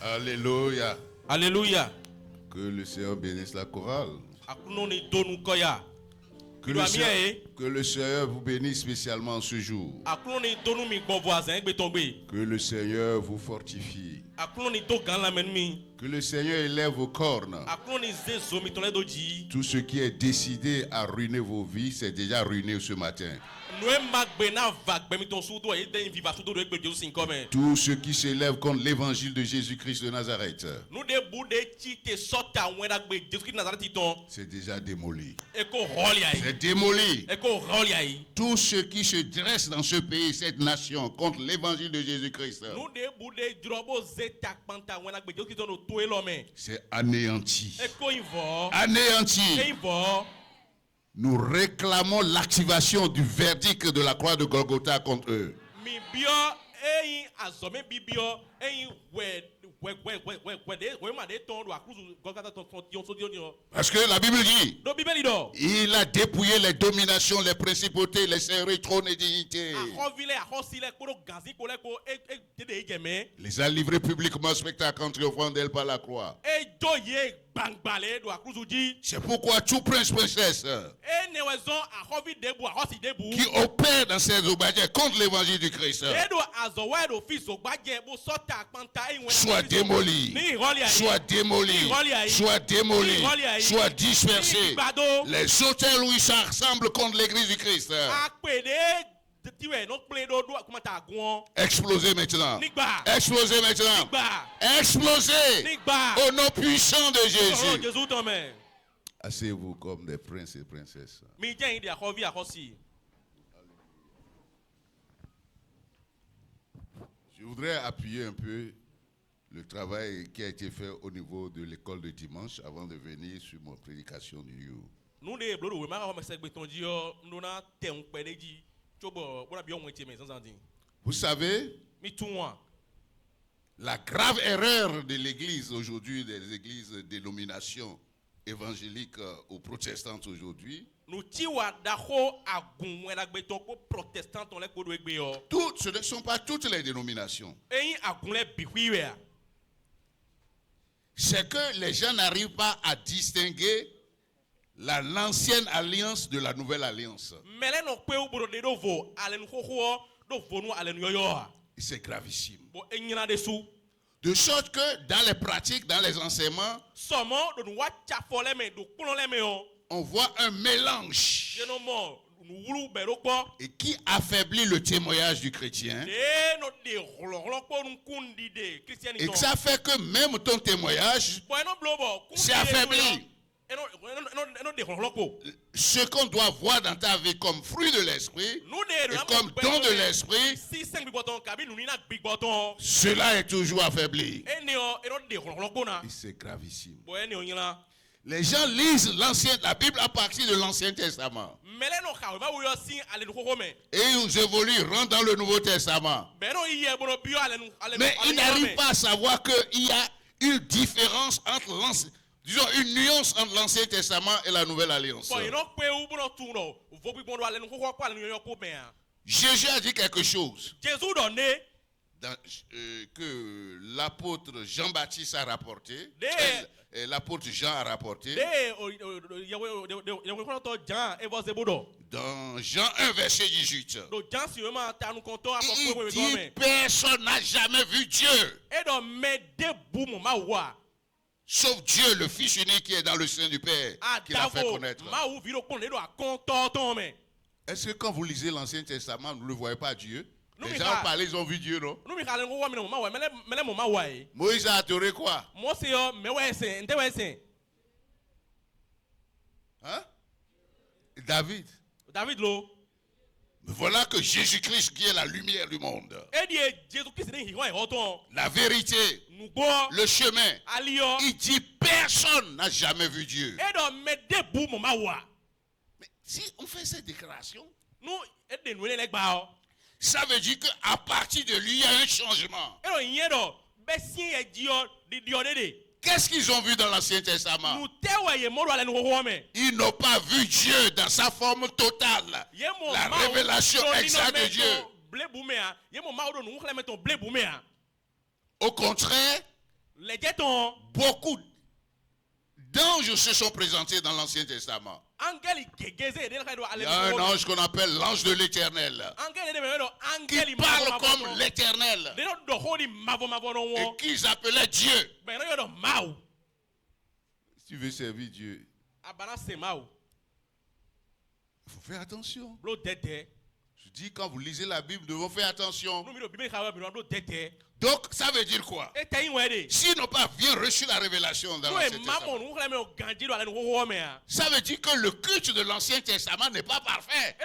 Alléluia. Alléluia. Que le Seigneur bénisse la chorale. Que le Seigneur vous bénisse spécialement ce jour. Que le Seigneur vous fortifie. Que le Seigneur élève vos cornes. Tout ce qui est décidé à ruiner vos vies, c'est déjà ruiné ce matin. Tout ce qui s'élève contre l'évangile de Jésus-Christ de Nazareth, c'est déjà démoli. C'est démoli. Tout ce qui se dresse dans ce pays, cette nation, contre l'évangile de Jésus-Christ, c'est anéanti. Anéanti. Nous réclamons l'activation du verdict de la croix de Golgotha contre eux. Parce que la Bible dit, il a dépouillé les dominations, les principautés, les seigneuries, trônes et dignités. Les a livrés publiquement spectacle en triomphant d'elle par la croix. C'est pourquoi tout prince, princesse qui opère dans ces obédiences contre l'évangile du Christ soit démoli, soit démoli, soit démoli, soit dispersé. Les hôtels où ils s'assemblent contre l'église du Christ, explosez maintenant. Explosez maintenant. Explosez au nom puissant de Jésus. Asseyez-vous comme des princes et princesses. Je voudrais appuyer un peu le travail qui a été fait au niveau de l'école de dimanche avant de venir sur mon prédication du jour. Vous savez, la grave erreur de l'église aujourd'hui, des églises de dénomination évangélique ou protestantes aujourd'hui, ce ne sont pas toutes les dénominations. C'est que les gens n'arrivent pas à distinguer l'ancienne alliance de la nouvelle alliance. C'est gravissime. De sorte que dans les pratiques, dans les enseignements, on voit un mélange et qui affaiblit le témoignage du chrétien. Et que ça fait que même ton témoignage s'est affaibli. Ce qu'on doit voir dans ta vie comme fruit de l'esprit et comme don de l'esprit, cela est toujours affaibli. Et c'est gravissime. Les gens lisent la Bible à partir de l'Ancien Testament. Et ils évoluent, rentrent dans le Nouveau Testament. Mais ils n'arrivent pas à savoir qu'il y a une différence entre disons une nuance entre l'Ancien Testament et la Nouvelle Alliance. Jésus a dit quelque chose que l'apôtre Jean-Baptiste a rapporté. L'apôtre Jean a rapporté. Dans Jean 1 verset 18. Il dit personne n'a jamais vu Dieu. Sauf Dieu, le Fils unique qui est dans le sein du Père, qui l'a fait connaître. Est-ce que quand vous lisez l'Ancien Testament, vous ne le voyez pas Dieu? Les gens ont parlé, ils ont vu Dieu, non? Moïse a adoré quoi? Hein? David. Voilà que Jésus-Christ qui est la lumière du monde, la vérité, le chemin, il dit personne n'a jamais vu Dieu. Mais si on fait cette déclaration, ça veut dire qu'à partir de lui, il y a un changement. Qu'est-ce qu'ils ont vu dans l'Ancien Testament? Ils n'ont pas vu Dieu dans sa forme totale. La révélation exacte de Dieu. Au contraire, beaucoup d'anges se sont présentés dans l'Ancien Testament. Il y a un ange qu'on appelle l'ange de l'Éternel, qui parle comme l'Éternel et qu'ils appelaient Dieu. Si tu veux servir Dieu, il faut faire attention. Je dis, quand vous lisez la Bible, nous devons faire attention. Donc, ça veut dire quoi? S'ils n'ont pas bien reçu la révélation dans l'Ancien Testament, ça veut dire que le culte de l'Ancien Testament n'est pas parfait.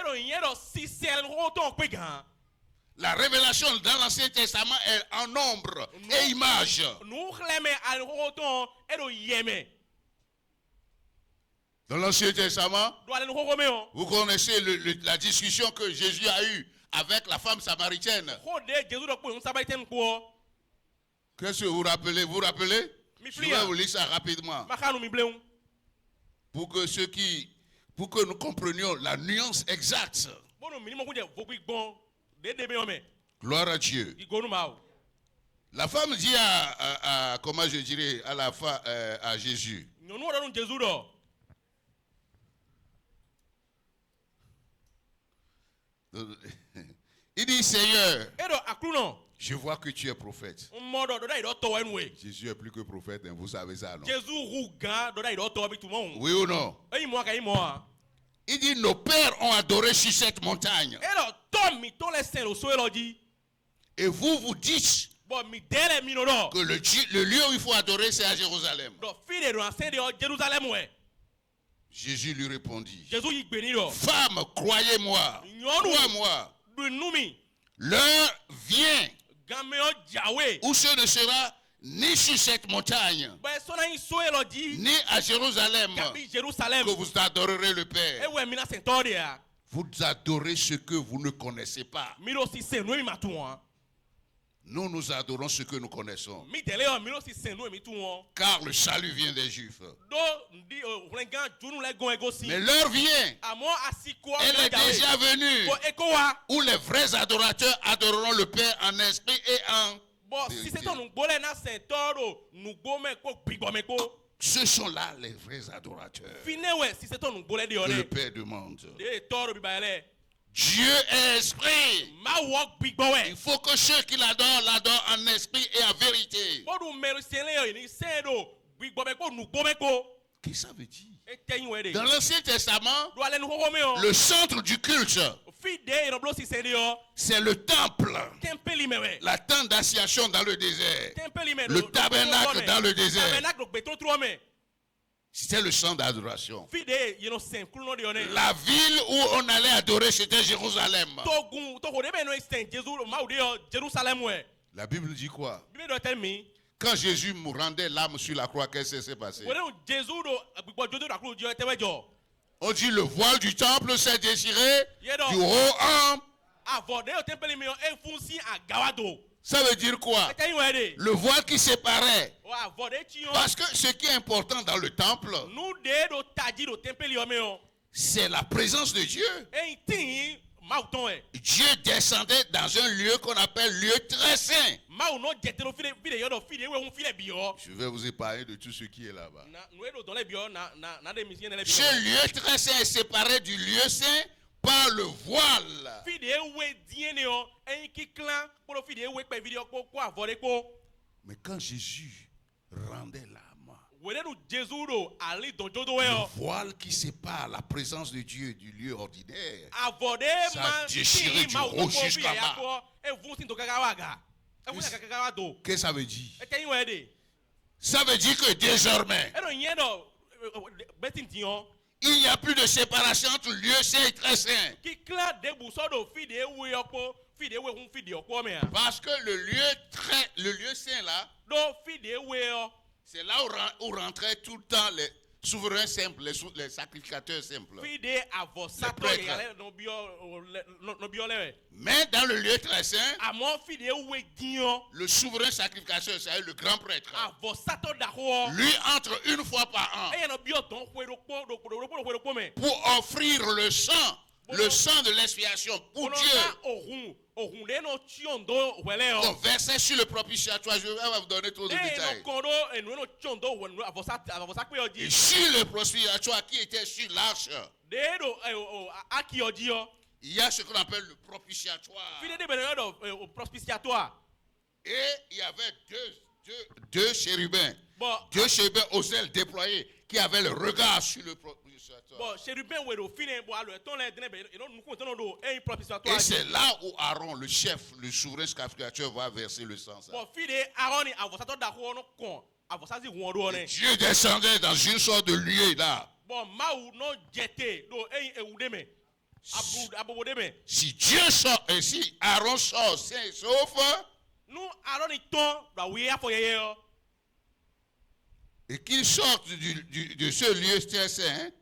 La révélation dans l'Ancien Testament est en nombre et image. Dans l'Ancien Testament, vous connaissez la discussion que Jésus a eue avec la femme samaritaine. Qu'est-ce que vous rappelez? Vous rappelez? Je vais vous lire ça rapidement. Pour que nous comprenions la nuance exacte. Gloire à Dieu. La femme dit comment je dirais, à Jésus. Il dit, Seigneur, je vois que tu es prophète. Jésus est plus que prophète, hein, vous savez ça, non? Oui ou non? Il dit, nos pères ont adoré sur cette montagne. Et vous dites que le lieu où il faut adorer, c'est à Jérusalem. Jésus lui répondit, femme, croyez-moi, l'heure vient où ce ne sera ni sur cette montagne, ni à Jérusalem, que vous adorerez le Père. Vous adorez ce que vous ne connaissez pas. Nous adorons ce que nous connaissons. Car le salut vient des Juifs. Mais l'heure vient, elle est déjà venue, où les vrais adorateurs adoreront le Père en esprit et en vérité. Ce sont là les vrais adorateurs que le Père demande. Dieu est esprit. Il faut que ceux qui l'adorent en esprit et en vérité. Qu'est-ce que ça veut dire? Dans l'Ancien Testament, le centre du culte, c'est le temple, la tente d'assignation dans le désert, le tabernacle dans le désert. C'était le centre d'adoration. La ville où on allait adorer, c'était Jérusalem. La Bible dit quoi? Quand Jésus rendait l'âme sur la croix, qu'est-ce qui s'est passé? On dit le voile du temple s'est déchiré du haut en... Ça veut dire quoi? Le voile qui séparait. Parce que ce qui est important dans le temple, c'est la présence de Dieu. Dieu descendait dans un lieu qu'on appelle lieu très saint. Je vais vous épargner de tout ce qui est là-bas. Ce lieu très saint est séparé du lieu saint par le voile. Mais quand Jésus rendait l'âme, le voile qui sépare la présence de Dieu du lieu ordinaire, ça a déchiré du haut jusqu'à bas. Qu'est-ce que ça veut dire? Ça veut dire que désormais, il n'y a plus de séparation entre lieu saint et très saint. Parce que le lieu saint là, c'est là où rentraient tout le temps les souverains simples, les sacrificateurs simples. Les prêtres. Mais dans le lieu très saint, le souverain sacrificateur, c'est le grand prêtre, lui entre une fois par an pour offrir le sang le sang de l'expiation pour Dieu. Donc, verset sur le propitiatoire, je vais vous donner trop de détails. Et sur le propitiatoire qui était sur l'arche, il y a ce qu'on appelle le propitiatoire. Et il y avait deux chérubins. Deux chérubins aux ailes déployées qui avaient le regard sur le propitiatoire. Et c'est là où Aaron, le chef, le souverain sacrificateur, va verser le sang. Et Dieu descendait dans une sorte de lieu là. Si Dieu sort et si Aaron sort, c'est sauf. Et qu'il sorte de ce lieu très saint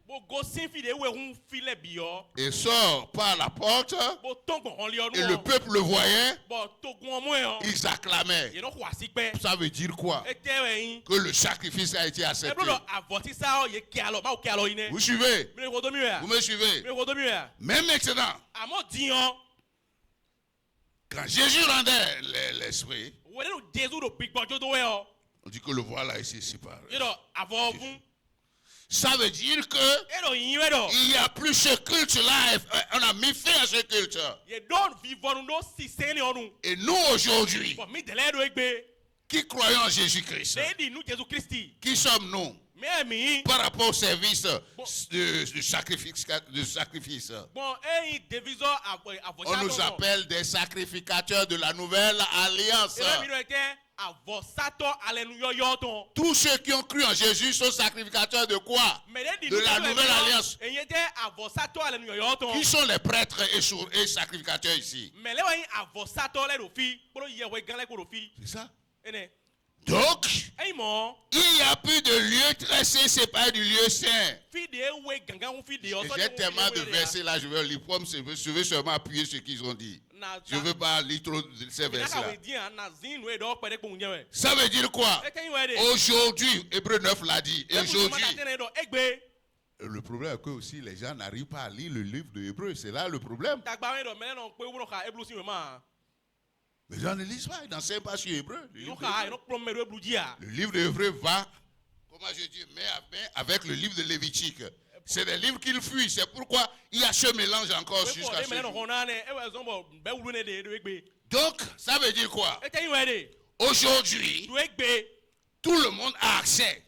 et sort par la porte et le peuple le voyait, ils acclamaient. Ça veut dire quoi? Que le sacrifice a été accepté. Vous suivez? Vous me suivez? Mais maintenant, quand Jésus rendait l'esprit, on dit que le voile a été séparé. Ça veut dire que il n'y a plus ce culte-là. On a mis fin à ce culte. Et nous aujourd'hui, qui croyons en Jésus-Christ, qui sommes-nous par rapport au service de sacrifice? On nous appelle des sacrificateurs de la nouvelle alliance. Tous ceux qui ont cru en Jésus sont sacrificateurs de quoi? De la nouvelle alliance. Qui sont les prêtres et sacrificateurs ici? C'est ça? Donc, il n'y a plus de lieu très saint séparé du lieu saint. Et j'ai tellement de versets là, je vais lire. Je vais seulement appuyer ce qu'ils ont dit. Je ne veux pas lire trop de ces versets-là. Ça veut dire quoi? Aujourd'hui, Hébreu 9 l'a dit. Et aujourd'hui, le problème est que aussi les gens n'arrivent pas à lire le livre de Hébreu. C'est là le problème. Les gens ne lisent pas, ils n'enseignent pas sur Hébreu. Le livre de Hébreu va, comment je dis, main à main avec le livre de Lévitique. C'est des livres qu'il fuit. C'est pourquoi il y a ce mélange encore jusqu'à ce jour. Donc, ça veut dire quoi? Aujourd'hui, tout le monde a accès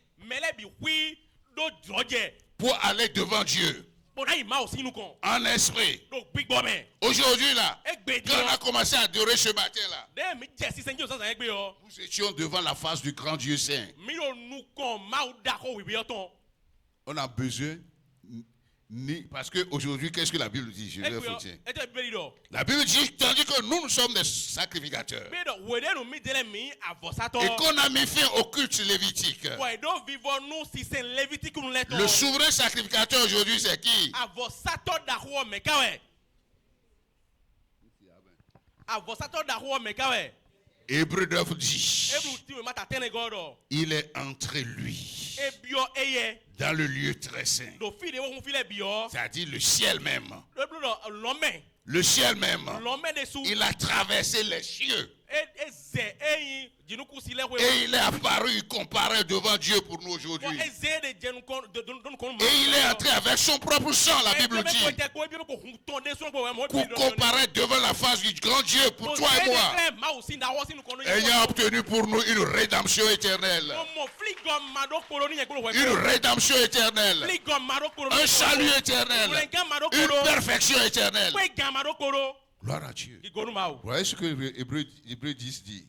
pour aller devant Dieu en esprit. Aujourd'hui là, quand on a commencé à adorer ce matin là, nous étions devant la face du grand Dieu saint. On a besoin parce qu'aujourd'hui, qu'est-ce que la Bible dit? Je vais vous dire. La Bible dit, tandis que nous sommes des sacrificateurs et qu'on a mis fin au culte lévitique, le souverain sacrificateur aujourd'hui c'est qui? Hébreu 9 dit, il est entré lui dans le lieu très saint, c'est-à-dire le ciel même. Le ciel même, il a traversé les cieux. Et il est apparu, il comparait devant Dieu pour nous aujourd'hui. Et il est entré avec son propre sang, la Bible dit, pour comparer devant la face du grand Dieu pour toi et moi. Et il a obtenu pour nous une rédemption éternelle. Une rédemption éternelle. Un salut éternel. Une perfection éternelle. Gloire à Dieu. Vous voyez ce que Hébreu 10 dit?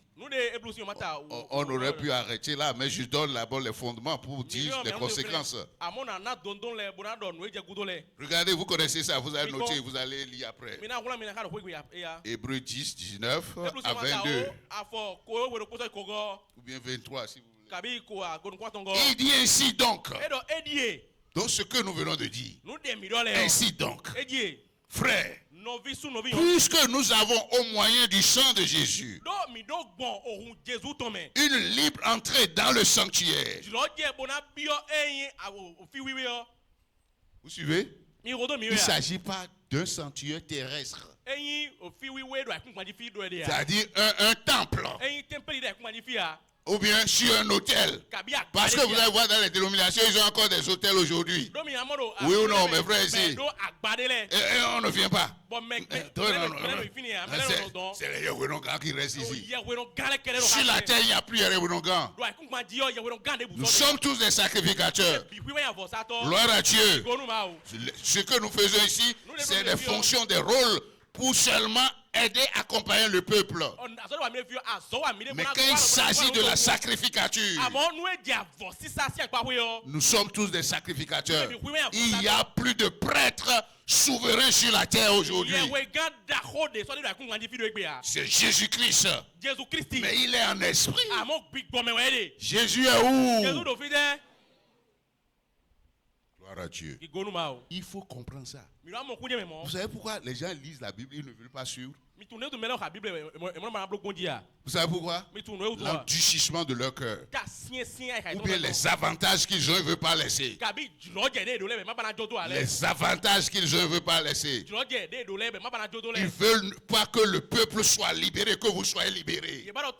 On aurait pu arrêter là, mais je donne d'abord les fondements pour dire les conséquences. Regardez, vous connaissez ça, vous allez noter, vous allez lire après. Hébreu 10, 19 à 22. Ou bien 23 si vous voulez. Il dit ainsi donc. Donc ce que nous venons de dire. Ainsi donc. Frère, puisque nous avons au moyen du sang de Jésus une libre entrée dans le sanctuaire. Vous suivez? Il ne s'agit pas d'un sanctuaire terrestre. C'est-à-dire un temple. Ou bien sur un hôtel. Parce que vous allez voir dans les dénominations, ils ont encore des hôtels aujourd'hui. Oui ou non, mes frères ici? Et on ne vient pas. C'est les Yahweh qui restent ici. Sur la terre, il n'y a plus de Yahweh. Nous sommes tous des sacrificateurs. Gloire à Dieu. Ce que nous faisons ici, c'est des fonctions, des rôles pour seulement aider, accompagner le peuple. Mais quand il s'agit de la sacrificature, nous sommes tous des sacrificateurs. Il n'y a plus de prêtres souverains sur la terre aujourd'hui. C'est Jésus-Christ. Mais il est en esprit. Jésus est où? Gloire à Dieu. Il faut comprendre ça. Vous savez pourquoi les gens lisent la Bible, ils ne veulent pas suivre? Vous savez pourquoi? L'endurcissement de leur cœur. Ou bien les avantages qu'ils ont, ils ne veulent pas laisser. Les avantages qu'ils ont, ils ne veulent pas laisser. Ils ne veulent pas que le peuple soit libéré, que vous soyez libérés. Ils veulent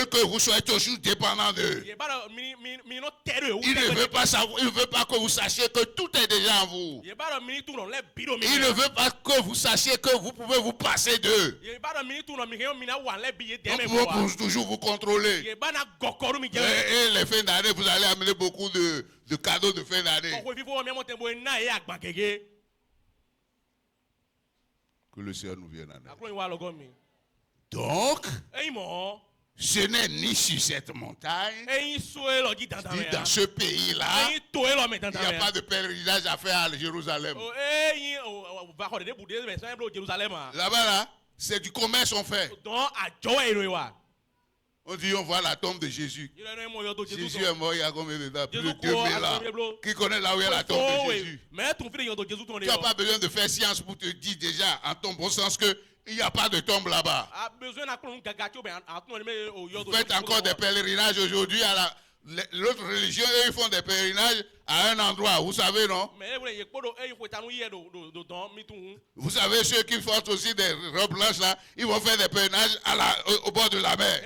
que vous soyez toujours dépendants d'eux. Ils ne veulent pas savoir, ils ne veulent pas que vous sachiez que tout est déjà en vous. Ils ne veulent pas que vous sachiez que vous pouvez vous passer d'eux. Pour toujours vous contrôler. Et les fins d'année, vous allez amener beaucoup de cadeaux de fin d'année. Que le Seigneur nous vienne en aide. Donc, ce n'est ni sur cette montagne, ni dans ce pays-là. Il n'y a pas de pèlerinage à faire à Jérusalem. Là-bas, là, c'est du commerce on fait. On dit on voit la tombe de Jésus. Jésus est mort il y a combien de temps? Plus de 2000 ans. Qui connaît là où est la tombe de Jésus? Tu n'as pas besoin de faire science pour te dire déjà en ton bon sens que il n'y a pas de tombe là-bas. Vous faites encore des pèlerinages aujourd'hui à l'autre religion, eux, ils font des pèlerinages à un endroit, vous savez, non? Vous savez, ceux qui font aussi des robes blanches là, ils vont faire des pèlerinages au bord de la mer.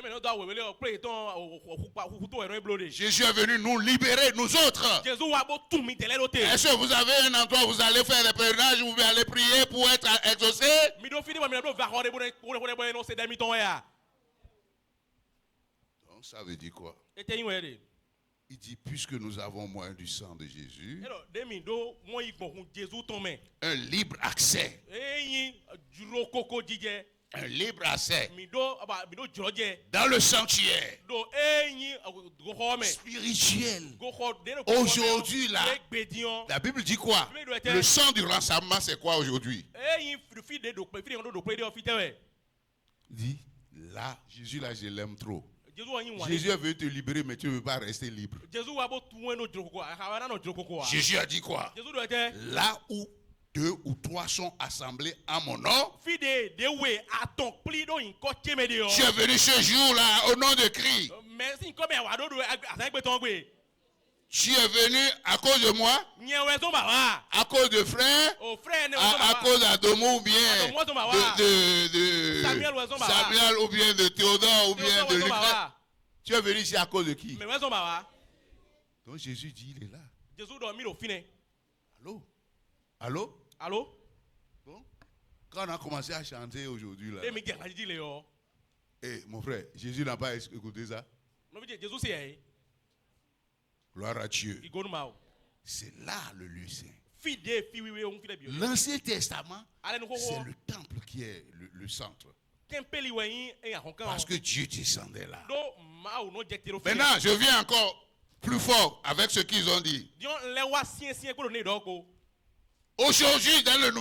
Jésus est venu nous libérer, nous autres. Est-ce que vous avez un endroit où vous allez faire des pèlerinages, où vous allez prier pour être exaucé? Donc ça veut dire quoi? Il dit, puisque nous avons moins du sang de Jésus, un libre accès. Un libre accès dans le sanctuaire spirituel. Aujourd'hui, là, la Bible dit quoi? Le sang du rassemblement, c'est quoi aujourd'hui? Il dit, là, Jésus, là, je l'aime trop. Jésus a venu te libérer, mais tu ne veux pas rester libre. Jésus a dit quoi? Là où 2 ou 3 sont assemblés en mon nom, tu es venu ce jour-là au nom de Christ. Tu es venu à cause de moi, à cause de frère, à cause d'Adomo ou bien de Samuel ou bien de Théodore ou bien de Lucas. Tu es venu ici à cause de qui? Donc Jésus dit, il est là. Allô? Allô? Allô? Bon. Quand on a commencé à chanter aujourd'hui là. Mon frère, Jésus n'a pas écouté ça. Gloire à Dieu. C'est là le lieu saint. L'Ancien Testament, c'est le temple qui est le centre. Parce que Dieu descendait là. Maintenant, je viens encore plus fort avec ce qu'ils ont dit. Aujourd'hui, dans la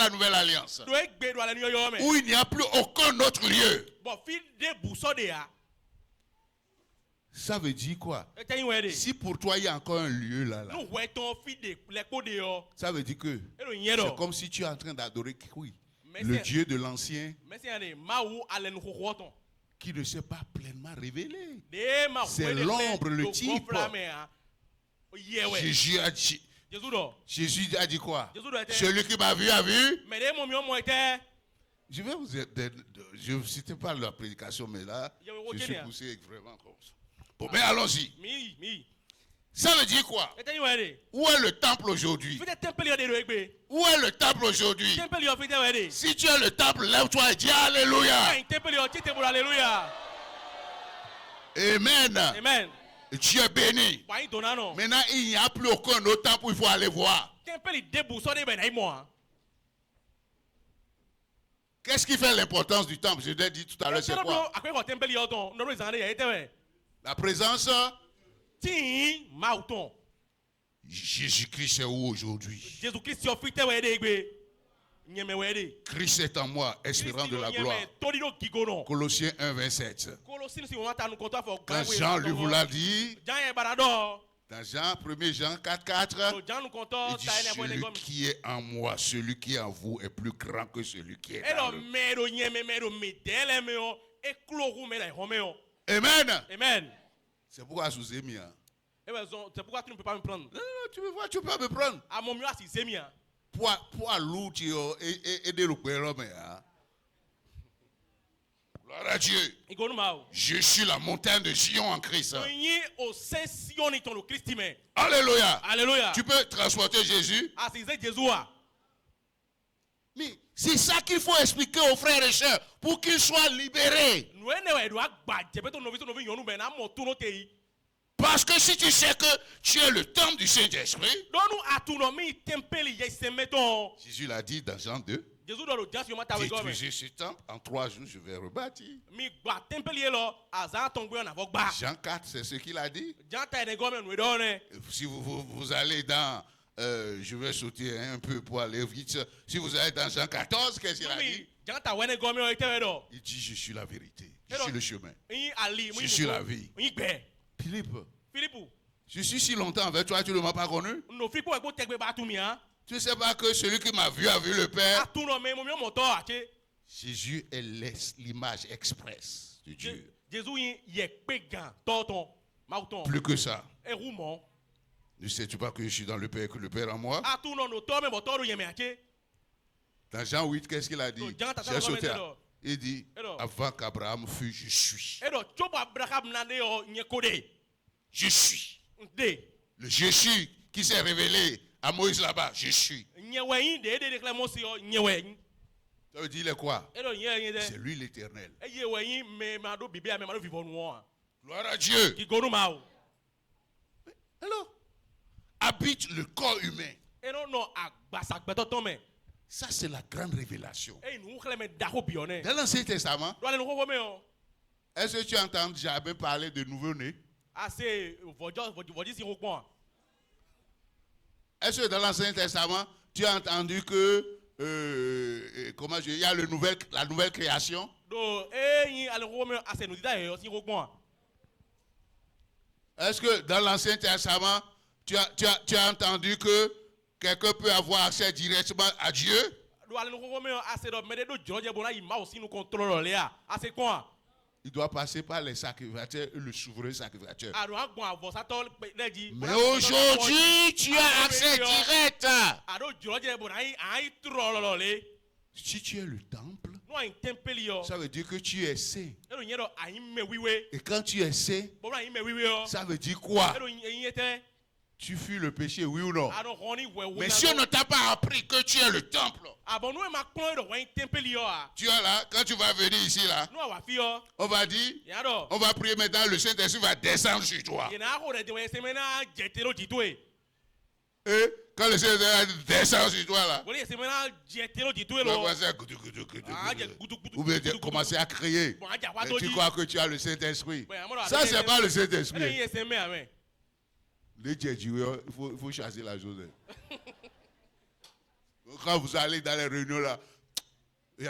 nouvelle alliance, où il n'y a plus aucun autre lieu. Ça veut dire quoi? Si pour toi il y a encore un lieu là, ça veut dire que c'est comme si tu es en train d'adorer le Dieu de l'ancien qui ne s'est pas pleinement révélé. C'est l'ombre, le type. Jésus a dit quoi? Celui qui m'a vu a vu. Je vais vous aider. Je ne citais pas la prédication, mais là, je suis poussé vraiment comme ça. Bon, mais allons-y. Ça veut dire quoi? Où est le temple aujourd'hui? Où est le temple aujourd'hui? Si tu es le temple, lève-toi et dis Alléluia. Amen. Amen. Et tu es béni. Maintenant, il n'y a plus aucun autre temple où il faut aller voir. Qu'est-ce qui fait l'importance du temple? Je l'ai dit tout à l'heure, c'est quoi? La présence. Jésus-Christ est où aujourd'hui? Christ est en moi, espérant de la gloire. Colossiens 1, 27. Quand Jean lui vous l'a dit, dans Jean, 1 Jean 4, 4, il dit celui qui est en moi, celui qui est en vous est plus grand que celui qui est en lui. Amen. Amen. C'est pourquoi je vous ai mis. C'est pourquoi tu ne peux pas me prendre. Non, tu me vois, tu peux me prendre. À mon mieux, c'est mieux. Poids lourd, et des loups, gloire à Dieu. Je suis la montagne de Sion en Christ. Alléluia. Alléluia. Tu peux transporter Jésus. Mais c'est ça qu'il faut expliquer aux frères et sœurs pour qu'ils soient libérés. Parce que si tu sais que tu es le temple du Saint-Esprit, Jésus l'a dit dans Jean 2, détruisez ce temple, en 3 jours je vais rebâtir. Jean 4, c'est ce qu'il a dit. Si vous allez dans, je vais sauter un peu pour aller vite. Si vous allez dans Jean 14, qu'est-ce qu'il a dit? Il dit, je suis la vérité, je suis le chemin, je suis la vie. Philippe, je suis si longtemps avec toi, tu ne m'as pas connu? Tu ne sais pas que celui qui m'a vu a vu le Père? Jésus est l'image expresse de Dieu. Plus que ça. Ne sais-tu pas que je suis dans le Père et que le Père en moi? Dans Jean 8, qu'est-ce qu'il a dit? J'ai sauté. Il dit, avant qu'Abraham fût, je suis. Je suis. Le je suis qui s'est révélé à Moïse là-bas, je suis. Ça veut dire quoi? C'est lui l'Éternel. Gloire à Dieu. Alors, habite le corps humain. Ça, c'est la grande révélation. Dans l'Ancien Testament, est-ce que tu entends jamais parler de nouveau-né? Est-ce que dans l'Ancien Testament, tu as entendu que il y a la nouvelle création? Est-ce que dans l'Ancien Testament, tu as entendu que quelqu'un peut avoir accès directement à Dieu? Il doit passer par les sacrificateurs et le souverain sacrificateur. Mais aujourd'hui, tu as accès direct. Si tu es le temple, ça veut dire que tu es saint. Et quand tu es saint, ça veut dire quoi? Tu fuis le péché, oui ou non? Mais si on ne t'a pas appris que tu es le temple, tu es là, quand tu vas venir ici, là, on va dire, on va prier maintenant, le Saint-Esprit va descendre sur toi. Et quand le Saint-Esprit descend sur toi, là, ou bien commencer à crier. Mais tu crois que tu as le Saint-Esprit. Ça, c'est pas le Saint-Esprit. Il faut chasser la chose. Quand vous allez dans les réunions là, et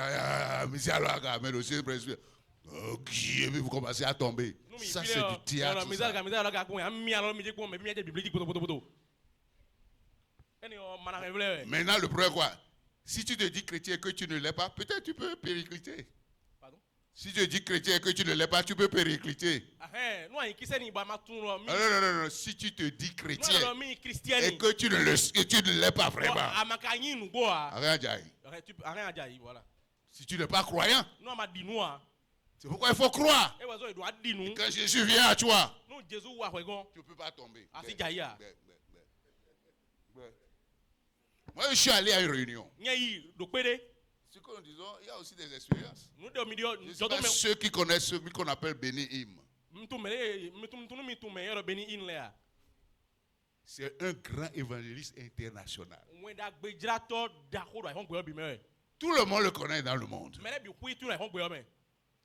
puis vous commencez à tomber. Ça, c'est du théâtre. Maintenant, le problème quoi? Si tu te dis chrétien et que tu ne l'es pas, peut-être tu peux péricliter. Si tu dis chrétien et que tu ne l'es pas, tu peux péricliter. Non, non. Si tu te dis chrétien et que tu ne l'es pas vraiment, voilà. Si tu n'es pas croyant, c'est pourquoi il faut croire. Et quand Jésus vient à toi, tu ne peux pas tomber. Moi, je suis allé à une réunion. Ce que nous disons, il y a aussi des expériences. Je sais pas ceux qui connaissent celui qu'on appelle Béni Im. C'est un grand évangéliste international. Tout le monde le connaît dans le monde.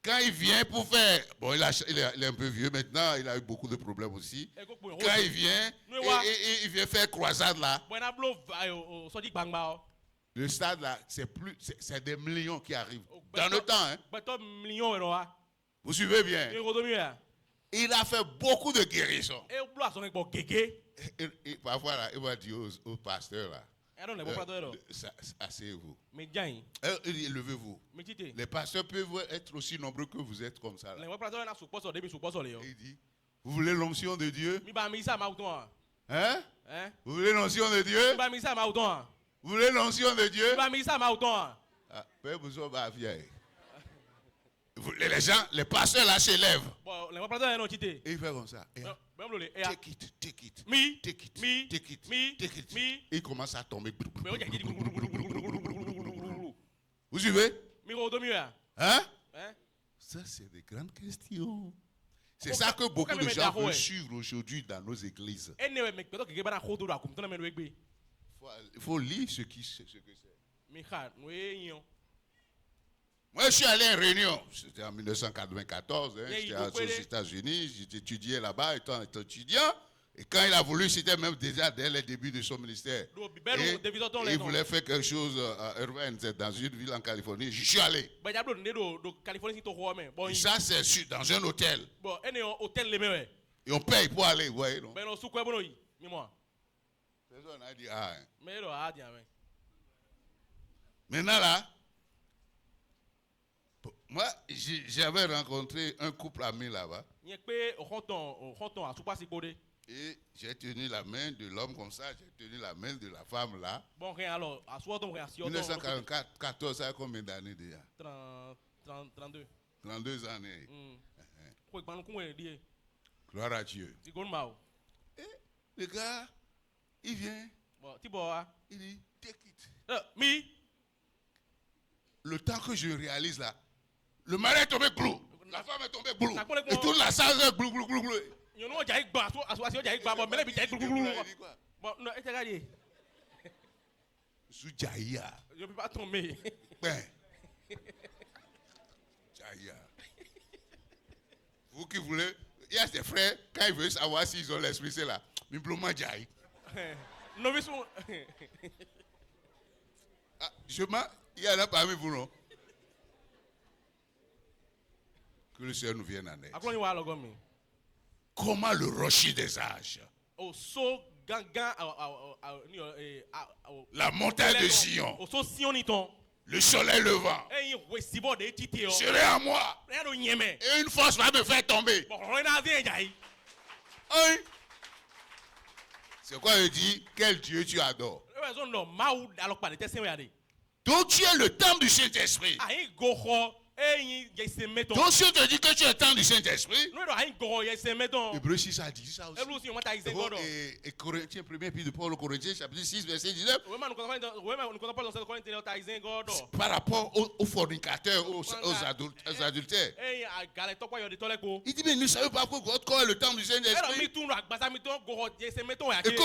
Quand il vient pour faire... Bon, il est un peu vieux maintenant, il a eu beaucoup de problèmes aussi. Quand il vient, il vient faire croisade là. Le stade là, c'est des millions qui arrivent. Dans le temps, hein. Vous suivez bien. Il a fait beaucoup de guérisons. Et parfois là, il va dire au pasteur là. Asseyez-vous. Levez-vous. Les pasteurs peuvent être aussi nombreux que vous êtes comme ça. Là. Il dit, vous voulez l'onction de Dieu? Hein? Vous voulez l'onction de Dieu? Vous voulez l'onction de Dieu? Les gens, les pasteurs là s'élèvent. Et il fait comme ça. Take it. Et il commence à tomber. Vous suivez? Hein? Ça, c'est des grandes questions. C'est ça que beaucoup de gens veulent suivre aujourd'hui dans nos églises. Il faut lire ce que c'est. Moi, je suis allé à une réunion. C'était en 1994. J'étais aux États-Unis. J'ai étudié là-bas étant étudiant. Et quand il a voulu, c'était même déjà dès le début de son ministère. Et il voulait faire quelque chose à Irvine, dans une ville en Californie. Je suis allé. Et ça, c'est dans un hôtel. Et on paye pour aller, vous voyez, non? Personne n'a dit ah. Maintenant là, moi, j'avais rencontré un couple ami là-bas. Et j'ai tenu la main de l'homme comme ça, j'ai tenu la main de la femme là. 1944, ça a combien d'années déjà? 32. 32 années. Gloire à Dieu. Et le gars, il vient. Il dit, take it. Le temps que je réalise là, le mari est tombé glou. La femme est tombée glou. Et toute la salle est glou. Soujaïa. Je ne peux pas tomber. Vous qui voulez, il y a des frères, quand ils veulent savoir s'ils ont l'esprit, c'est là. Il y en a parmi vous, non? Que le Seigneur nous vienne en aide. Comment le rocher des âges? La montagne de Sion. Le soleil levant. Serait à moi. Et une force va me faire tomber. C'est quoi il dit? Quel Dieu tu adores? Donc tu es le temple du Saint-Esprit. Donc si on te dit que tu es le temple du Saint-Esprit, Hébreux 6 a dit ça aussi. Et Corinthiens, 1er épître de Paul aux Corinthiens, chapitre 6, verset 19. Par rapport aux fornicateurs, aux adultères. Il dit, mais ne savez pas que votre corps est le temple du Saint-Esprit. Et que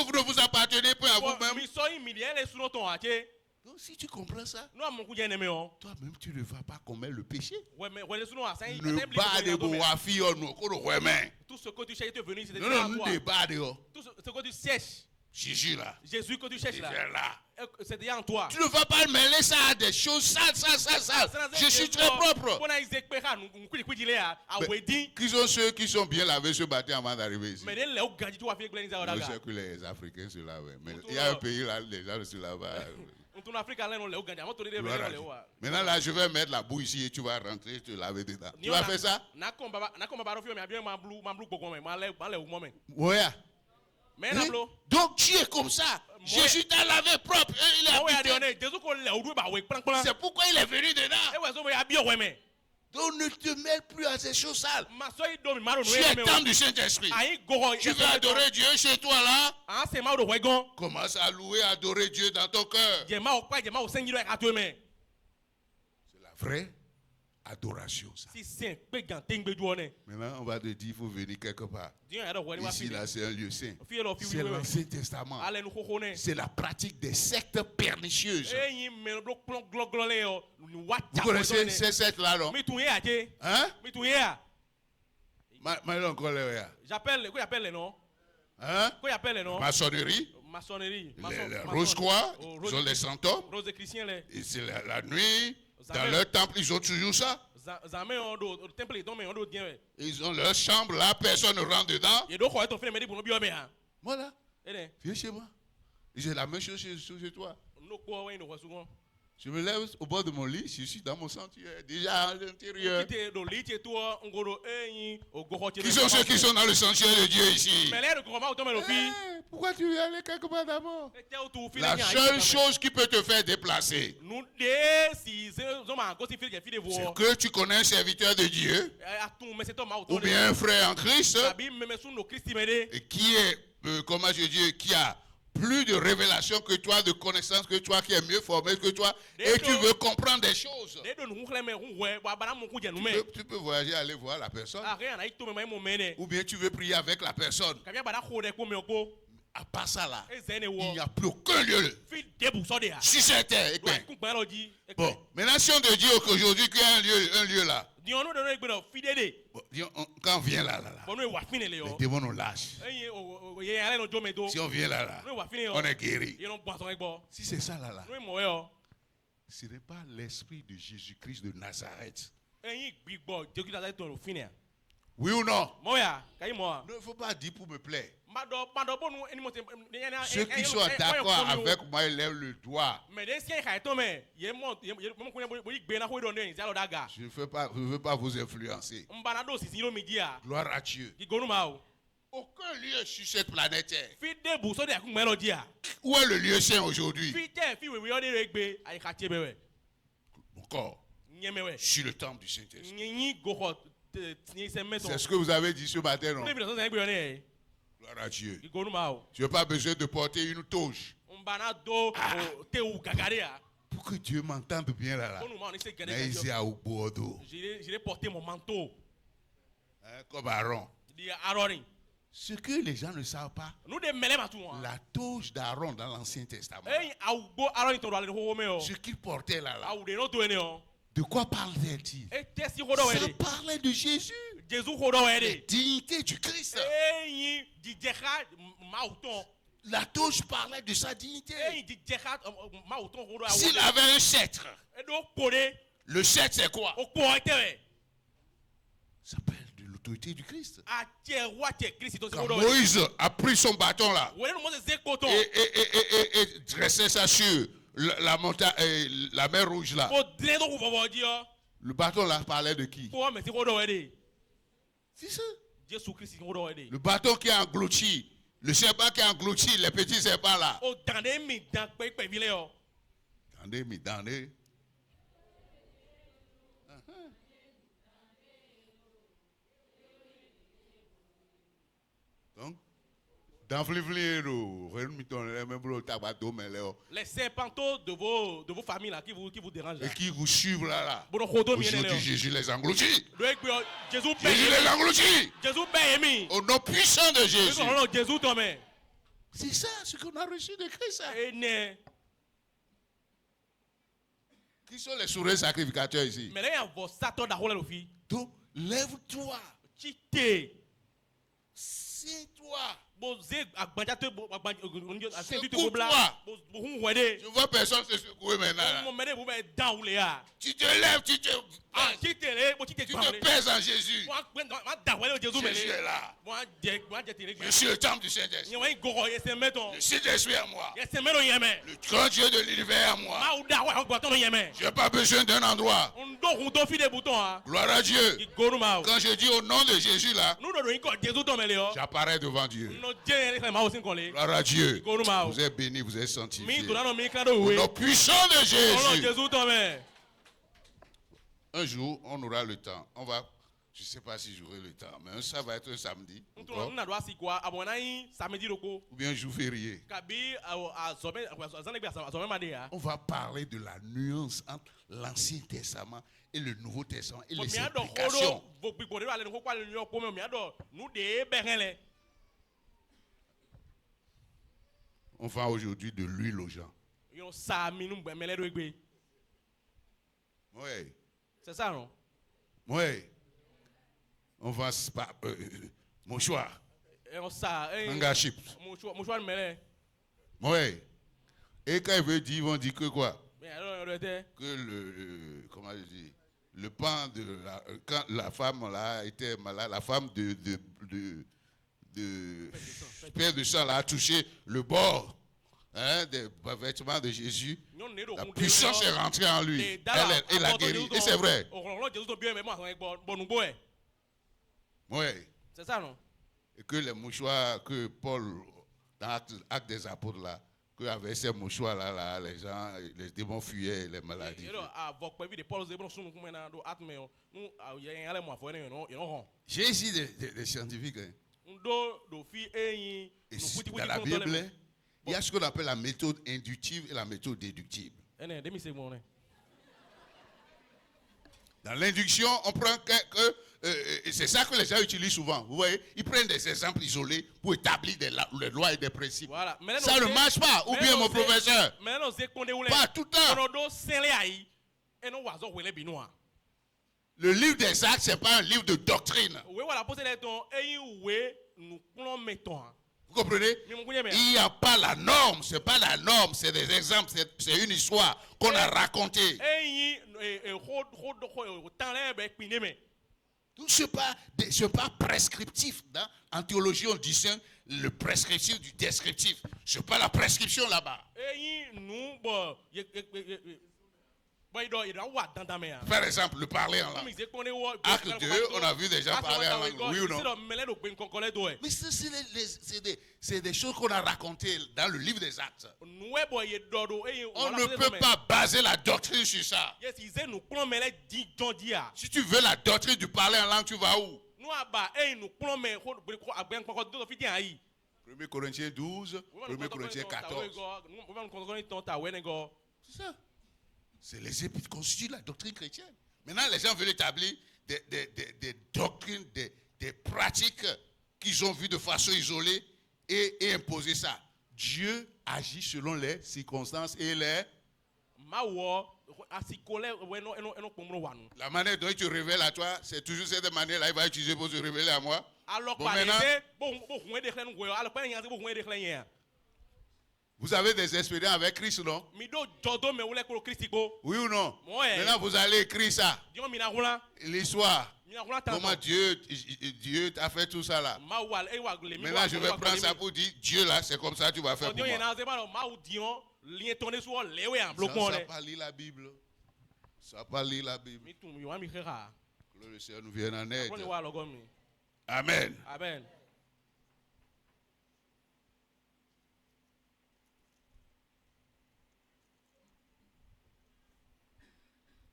vous ne vous appartenez pas à vous-même. Donc, si tu comprends ça, toi-même tu ne vas pas commettre le péché. Ne pas de boafi ou non. Tout ce que tu cherches est venu, c'était tout ce que tu cherches. Jésus là. Jésus que tu cherches là. C'est déjà en toi. Tu ne vas pas mêler ça à des choses sales. Je suis très propre. Qui sont ceux qui sont bien lavés ce matin avant d'arriver ici? Je sais que les Africains se lavent. Mais il y a un pays là, les gens se lavent. Maintenant là, je vais mettre la boue ici et tu vas rentrer, te laver dedans. Tu vas faire ça? Ouais. Donc tu es comme ça. Jésus t'a lavé propre. Il est habité. C'est pourquoi il est venu dedans. Donc ne te mêle plus à ces choses sales. Tu es temple du Saint-Esprit. Tu veux adorer Dieu chez toi là. Commence à louer, adorer Dieu dans ton cœur. C'est la vraie adoration. Ça. Maintenant, on va te dire qu'il faut venir quelque part. Ici, là, c'est un lieu saint. C'est l'Ancien Testament. C'est la pratique des sectes pernicieuses. Vous connaissez ces sectes-là, non? Hein? J'appelle les noms. Hein? Maçonnerie. Les Rose-Croix. Ils ont les fantômes. Et c'est la nuit. Dans leur temple, ils ont toujours ça. Ils ont leur chambre là, personne ne rentre dedans. Voilà. Viens chez moi. J'ai la même chose chez toi. Je me lève au bord de mon lit, je suis dans mon sanctuaire, déjà à l'intérieur. Qui sont ceux qui sont dans le sanctuaire de Dieu ici? Pourquoi tu veux aller quelque part d'abord? La seule chose qui peut te faire déplacer, c'est que tu connais un serviteur de Dieu, ou bien un frère en Christ, et qui est, comment je dis, qui a plus de révélation que toi, de connaissance que toi, qui est mieux formé que toi, et tu veux comprendre des choses. Tu peux voyager, aller voir la personne. Ou bien tu veux prier avec la personne. À part ça là, il n'y a plus aucun lieu sur cette terre. Bon, maintenant si on te dit qu'aujourd'hui qu'il y a un lieu là, quand on vient là, les démons nous lâchent. Si on vient là, on est guéri. Si c'est ça là, ce n'est pas l'esprit de Jésus-Christ de Nazareth. Oui ou non? Il ne faut pas dire pour me plaire. Ceux qui sont d'accord avec moi, ils lèvent le doigt. Je ne veux pas vous influencer. Gloire à Dieu. Aucun lieu sur cette planète Terre. Où est le lieu saint aujourd'hui? Mon corps. Sur le temple du Saint-Esprit. C'est ce que vous avez dit ce matin, non? Gloire à Dieu. Tu n'as pas besoin de porter une toge. Pour que Dieu m'entende bien là. Mais il à Bordeaux. J'ai porté mon manteau. Comme Aaron. Ce que les gens ne savent pas, la toge d'Aaron dans l'Ancien Testament, ce qu'il portait là. De quoi parlait-il? Ça parlait de Jésus. La dignité du Christ. La toge parlait de sa dignité. S'il avait un sceptre, le sceptre c'est quoi? Ça s'appelle de l'autorité du Christ. Quand Moïse a pris son bâton là et dressait ça sur la montagne, la mer rouge là. Le bâton là parlait de qui? C'est ça. Le bâton qui a englouti, le serpent qui a englouti les petits serpents là. Donc, les serpenteaux de vos familles là, qui vous dérangent. Et qui vous suivent là. Aujourd'hui, Jésus les engloutit. Jésus les engloutit. Jésus au nom puissant de Jésus. C'est ça ce qu'on a reçu de Christ. Qui sont les souverains sacrificateurs ici? Donc, lève-toi. C'est toi. Secoue-toi. Je vois personne se secouer maintenant. Tu te lèves, tu te pèses en Jésus. Jésus est là. Je suis le temple du Saint-Esprit. Le Saint-Esprit est à moi. Le grand Dieu de l'univers à moi. Je n'ai pas besoin d'un endroit. Gloire à Dieu. Quand je dis au nom de Jésus là, j'apparais devant Dieu. Gloire à Dieu. Vous êtes bénis, vous êtes sanctifiés. Au nom puissant de Jésus. Un jour, on aura le temps. On va, je ne sais pas si j'aurai le temps, mais ça va être un samedi. Encore. Ou bien un jour férié. On va parler de la nuance entre l'Ancien Testament et le Nouveau Testament et les implications. On va aujourd'hui de l'huile aux gens. Oui. C'est ça, non? Oui. On va mouchoir. Manga chips. Oui. Et quand ils veulent dire, ils vont dire que quoi? Que comment je dis? Le pan de quand la femme là était malade, la femme de Père de sang là a touché le bord des vêtements de Jésus. La puissance est rentrée en lui. Elle l'a guéri. Et c'est vrai. Oui. C'est ça, non? Et que les mouchoirs que Paul, dans Actes des Apôtres là, qu'avec ces mouchoirs là, les gens, les démons fuyaient les maladies. J'ai ici des scientifiques. Hein. Et dans la Bible, il y a ce qu'on appelle la méthode inductive et la méthode déductive. Dans l'induction, on prend c'est ça que les gens utilisent souvent. Vous voyez, ils prennent des exemples isolés pour établir des lois et des principes. Voilà. Ça ne marche pas. Ou bien mon professeur. Pas tout le temps. Le livre des Actes, ce n'est pas un livre de doctrine. Vous comprenez? Il n'y a pas la norme. Ce n'est pas la norme. C'est des exemples. C'est une histoire qu'on a racontée. Ce n'est pas prescriptif. En théologie, on distingue le prescriptif du descriptif. Ce n'est pas la prescription là-bas. Par exemple, le parler en langue. Acte 2, on a vu des gens parler en langue. Oui ou non? Mais c'est des choses qu'on a racontées dans le livre des Actes. On ne peut pas baser la doctrine sur ça. Si tu veux la doctrine du parler en langue, tu vas où? 1 Corinthiens 12, 1 Corinthiens 14. C'est ça. C'est les épîtres qui constituent la doctrine chrétienne. Maintenant, les gens veulent établir des doctrines, des pratiques qu'ils ont vues de façon isolée et imposer ça. Dieu agit selon les circonstances et les... La manière dont il te révèle à toi, c'est toujours cette manière-là qu'il va utiliser pour se révéler à moi. Bon, maintenant, vous avez des expériences avec Christ, non? Oui ou non? Maintenant, vous allez écrire ça. L'histoire. Comment Dieu t'a fait tout ça là. Maintenant, je vais prendre ça pour dire, Dieu là, c'est comme ça que tu vas faire pour moi. Ça n'a pas lu la Bible. Ça n'a pas lu la Bible. Que le Seigneur nous vienne en aide. Amen. Amen.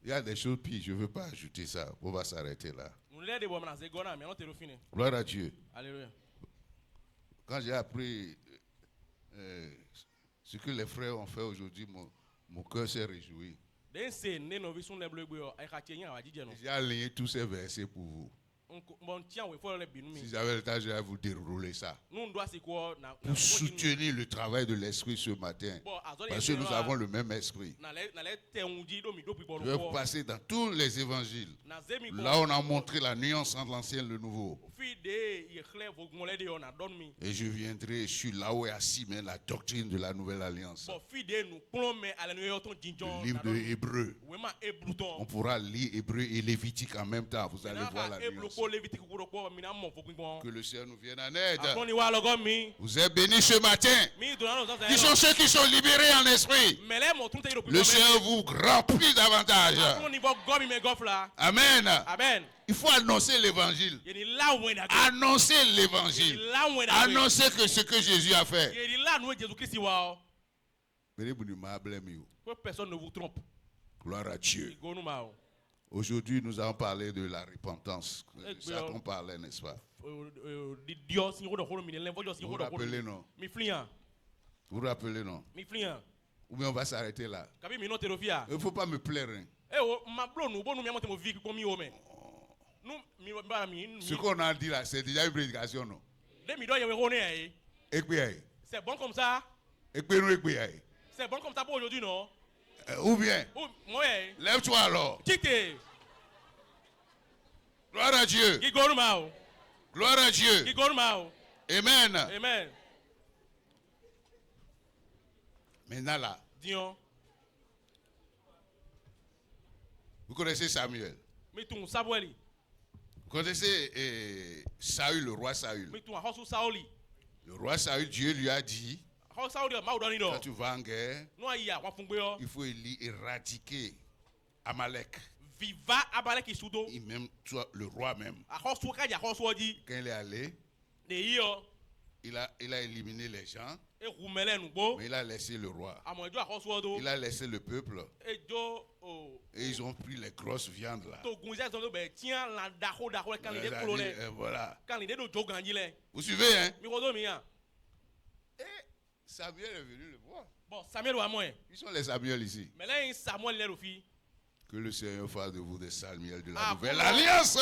Il y a des choses pires, je ne veux pas ajouter ça. On va s'arrêter là. Gloire à Dieu. Alléluia. Quand j'ai appris ce que les frères ont fait aujourd'hui, mon cœur s'est réjoui. J'ai aligné tous ces versets pour vous. Si j'avais le temps, je vais vous dérouler ça. Pour soutenir le travail de l'esprit ce matin. Parce que nous avons le même esprit. Je vais vous passer dans tous les évangiles. Là, on a montré la nuance entre l'ancien et le nouveau. Et je viendrai, je suis là où est assis, mais la doctrine de la nouvelle alliance. Le livre de Hébreu. On pourra lire Hébreu et Lévitique en même temps. Vous allez voir la nuance. Que le Seigneur nous vienne en aide. Vous êtes bénis ce matin. Qui sont ceux qui sont libérés en esprit? Le Seigneur vous remplit davantage. Amen. Il faut annoncer l'évangile. Annoncer l'évangile. Annoncer que ce que Jésus a fait. Personne ne vous trompe. Gloire à Dieu. Aujourd'hui, nous allons parler de la repentance. C'est ça qu'on parlait, n'est-ce pas? Vous vous rappelez, non? Vous vous rappelez, non? Ou bien on va s'arrêter là. Il ne faut pas me plaire. Hein. Ce qu'on a dit là, c'est déjà une prédication, non? C'est bon comme ça. C'est bon comme ça pour aujourd'hui, non? Ou bien? Lève-toi alors. Gloire à Dieu. Gloire à Dieu. Amen. Amen. Maintenant là. Vous connaissez Samuel? Vous connaissez Saül, le roi Saül? Le roi Saül, Dieu lui a dit, quand tu vas en guerre, il faut éradiquer Amalek. Et même toi, le roi même. Quand il est allé, il a éliminé les gens, mais il a laissé le roi. Il a laissé le peuple. Et ils ont pris les grosses viandes là. Voilà. Vous suivez, hein? Et Samuel est venu le voir. Ils sont les Samuel ici. Que le Seigneur fasse de vous des Samuel de la nouvelle alliance.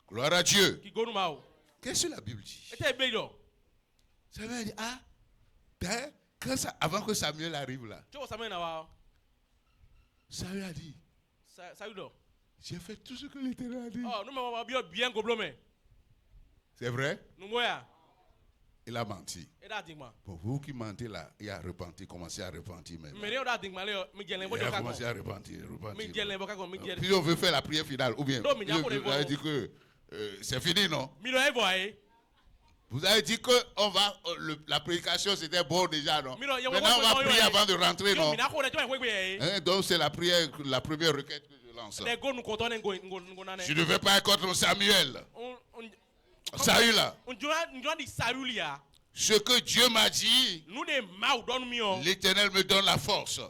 Gloire à Dieu. Qu'est-ce que la Bible dit? Samuel dit, avant que Samuel arrive là, Samuel a dit, j'ai fait tout ce que l'Éternel a dit. C'est vrai? Il a menti. Pour vous qui mentez là, il a repenti, commencé à repentir maintenant. Il a commencé à repentir. Puis on veut faire la prière finale, ou bien vous avez dit que c'est fini, non? Vous avez dit que la prédication c'était bon déjà, non? Maintenant on va prier avant de rentrer, non? Donc c'est la prière, la première requête que je lance. Je ne vais pas être contre Samuel. Saül. Ce que Dieu m'a dit, l'Éternel me donne la force.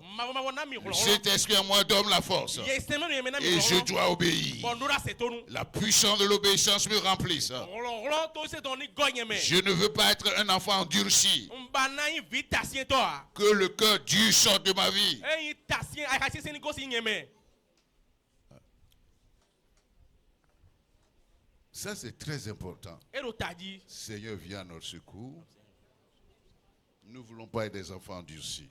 Cet esprit en moi donne la force. Et je dois obéir. La puissance de l'obéissance me remplisse. Je ne veux pas être un enfant endurci. Que le cœur dur sorte de ma vie. Ça, c'est très important. Seigneur, viens à notre secours. Nous ne voulons pas être des enfants endurcis.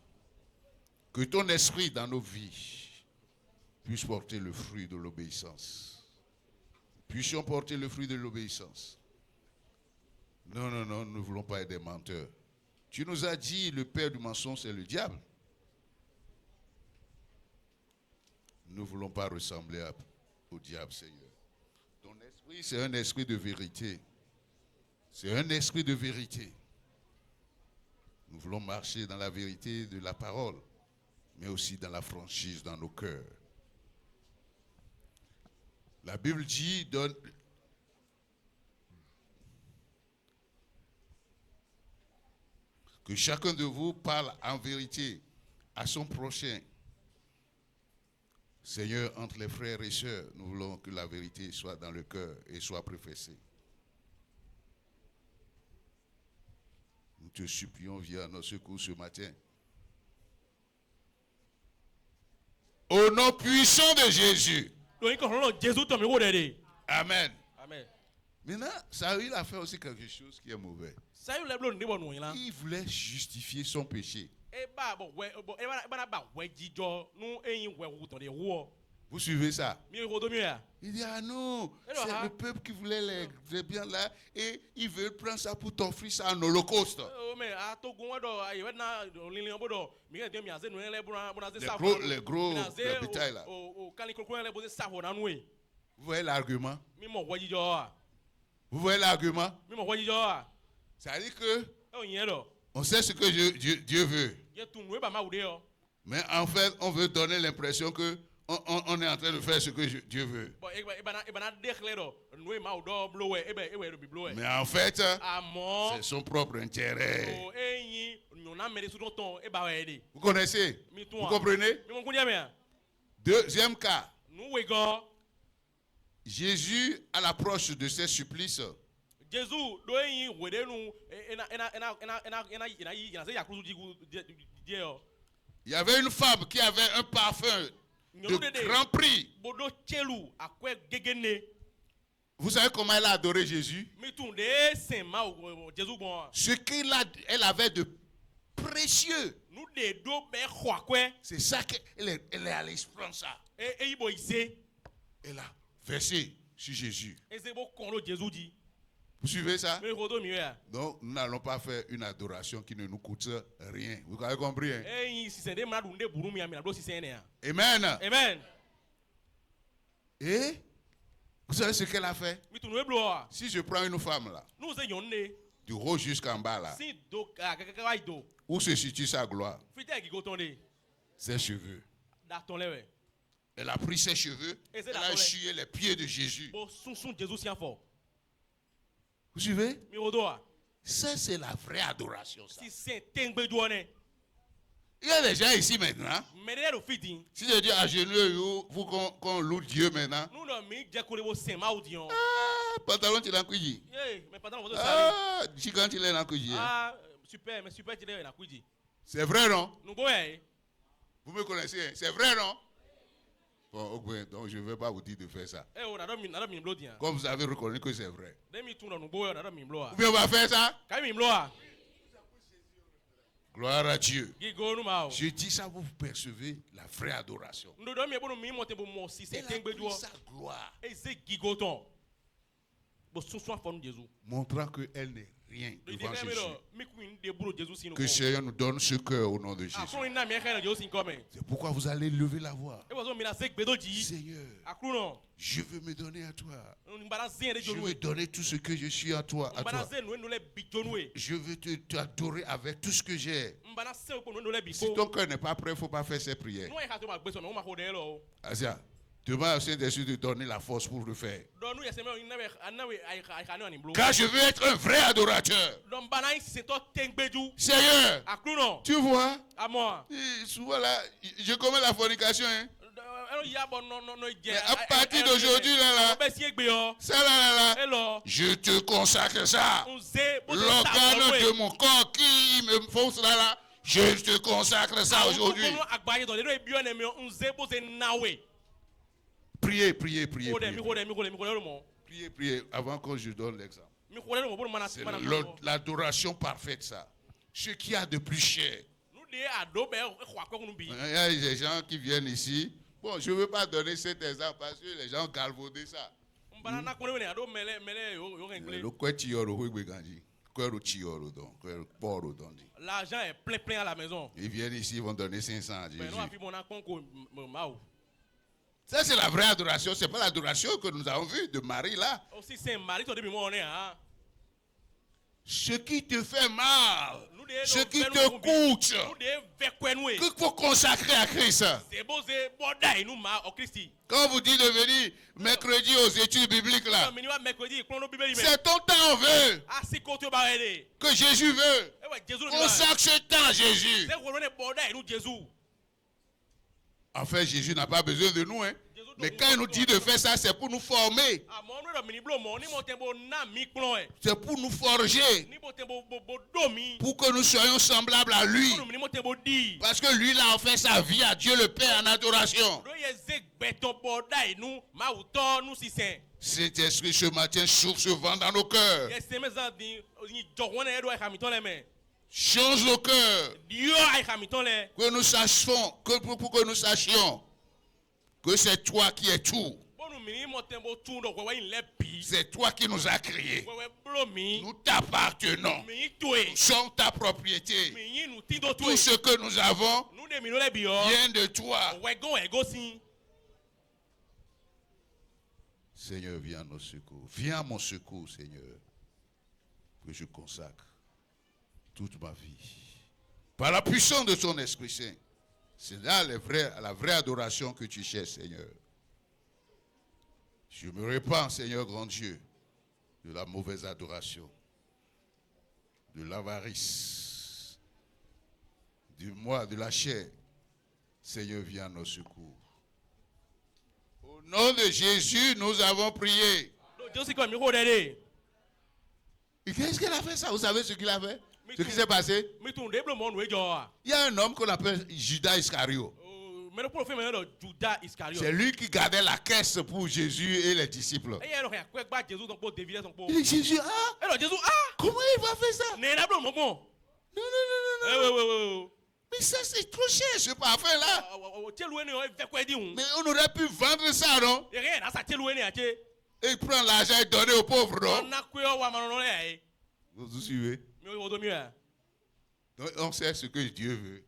Que ton esprit dans nos vies puisse porter le fruit de l'obéissance. Puissions porter le fruit de l'obéissance. Non, nous ne voulons pas être des menteurs. Tu nous as dit, le père du mensonge, c'est le diable. Nous ne voulons pas ressembler au diable, Seigneur. Ton esprit, c'est un esprit de vérité. C'est un esprit de vérité. Nous voulons marcher dans la vérité de la parole, mais aussi dans la franchise dans nos cœurs. La Bible dit, que chacun de vous parle en vérité à son prochain. Seigneur, entre les frères et sœurs, nous voulons que la vérité soit dans le cœur et soit professée. Nous te supplions, viens à notre secours ce matin. Au nom puissant de Jésus. Amen. Amen. Maintenant, Saül a fait aussi quelque chose qui est mauvais. Il voulait justifier son péché. Vous suivez ça? Il dit, ah non, c'est le peuple qui voulait les biens là et ils veulent prendre ça pour t'offrir ça en holocauste. Les gros bétail là. Vous voyez l'argument? Vous voyez l'argument? Ça veut dire que on sait ce que Dieu veut. Mais en fait, on veut donner l'impression que on est en train de faire ce que Dieu veut. Mais en fait, c'est son propre intérêt. Vous connaissez? Vous comprenez? Deuxième cas. Jésus, à l'approche de ses supplices, il y avait une femme qui avait un parfum de grand prix. Vous savez comment elle a adoré Jésus? Ce qu'elle avait de précieux. C'est ça qu'elle est allée prendre ça. Elle a versé sur Jésus. Vous suivez ça? Donc, nous n'allons pas faire une adoration qui ne nous coûte rien. Vous avez compris? Hein? Amen. Amen. Et vous savez ce qu'elle a fait? Si je prends une femme là, du haut jusqu'en bas là, où se situe sa gloire? Ses cheveux. Elle a pris ses cheveux, elle a essuyé les pieds de Jésus. Vous suivez? Ça, c'est la vraie adoration. Ça. Il y a des gens ici maintenant. Si je dis à genoux, vous qu'on loue Dieu maintenant. Ah, pantalon, tu l'as couillé. Ah, quand il est dans couillé. Ah, super, mais super, tu l'as dans couillé. C'est vrai, non? Vous me connaissez, c'est vrai, non? Bon, okay, donc je ne vais pas vous dire de faire ça. Comme vous avez reconnu que c'est vrai. Ou bien on va faire ça? Gloire à Dieu. Je dis ça, vous percevez la vraie adoration. Elle a pris sa gloire. Montrant qu'elle n'est rien devant Jésus. Que Seigneur nous donne ce cœur au nom de Jésus. C'est pourquoi vous allez lever la voix. Seigneur, je veux me donner à toi. Je veux donner tout ce que je suis à toi. Je veux t'adorer avec tout ce que j'ai. Si ton cœur n'est pas prêt, il ne faut pas faire ces prières. Asia. Demande au Saint-Esprit de donner la force pour le faire. Car je veux être un vrai adorateur. Seigneur, tu vois, souvent là, je commets la fornication. Hein. À partir d'aujourd'hui, je te consacre ça. L'organe de mon corps qui me fonce là, je te consacre ça aujourd'hui. Priez, avant que je donne l'exemple. C'est l'adoration parfaite, ça. Ce qu'il y a de plus cher. Il y a des gens qui viennent ici. Bon, je ne veux pas donner cet exemple parce que les gens galvaudent ça. L'argent est plein à la maison. Ils viennent ici, ils vont donner 500 à Jésus. Ça, c'est la vraie adoration. Ce n'est pas l'adoration que nous avons vue de Marie là. Ce qui te fait mal, ce qui te coûte, qu'il faut consacrer à Christ. Quand vous dites de venir mercredi aux études bibliques là, c'est ton temps on veut. Que Jésus veut. Consacre ce temps à Jésus. En fait, Jésus n'a pas besoin de nous. Hein. Mais quand il nous dit de faire ça, c'est pour nous former. C'est pour nous forger. Pour que nous soyons semblables à lui. Parce que lui, il a offert sa vie à Dieu le Père en adoration. Cet esprit ce matin souffle ce vent dans nos cœurs. Change nos cœurs. Que nous sachions, pour que nous sachions que c'est toi qui es tout. C'est toi qui nous as créés. Nous t'appartenons. Nous sommes ta propriété. Tout ce que nous avons vient de toi. Seigneur, viens à nos secours. Viens à mon secours, Seigneur. Que je consacre toute ma vie. Par la puissance de ton Esprit Saint. C'est là la vraie adoration que tu cherches, Seigneur. Je me répands, Seigneur grand Dieu, de la mauvaise adoration, de l'avarice, de la chair. Seigneur, viens à nos secours. Au nom de Jésus, nous avons prié. Et qu'est-ce qu'il a fait ça? Vous savez ce qu'il a fait? Ce qui s'est passé? Il y a un homme qu'on appelle Judas Iscariot. C'est lui qui gardait la caisse pour Jésus et les disciples. Et Jésus, comment il va faire ça? Non. Mais ça, c'est trop cher, ce parfum-là. Mais on aurait pu vendre ça, non? Et il prend l'argent et donne aux pauvres, non? Vous suivez? Donc, on sait ce que Dieu veut.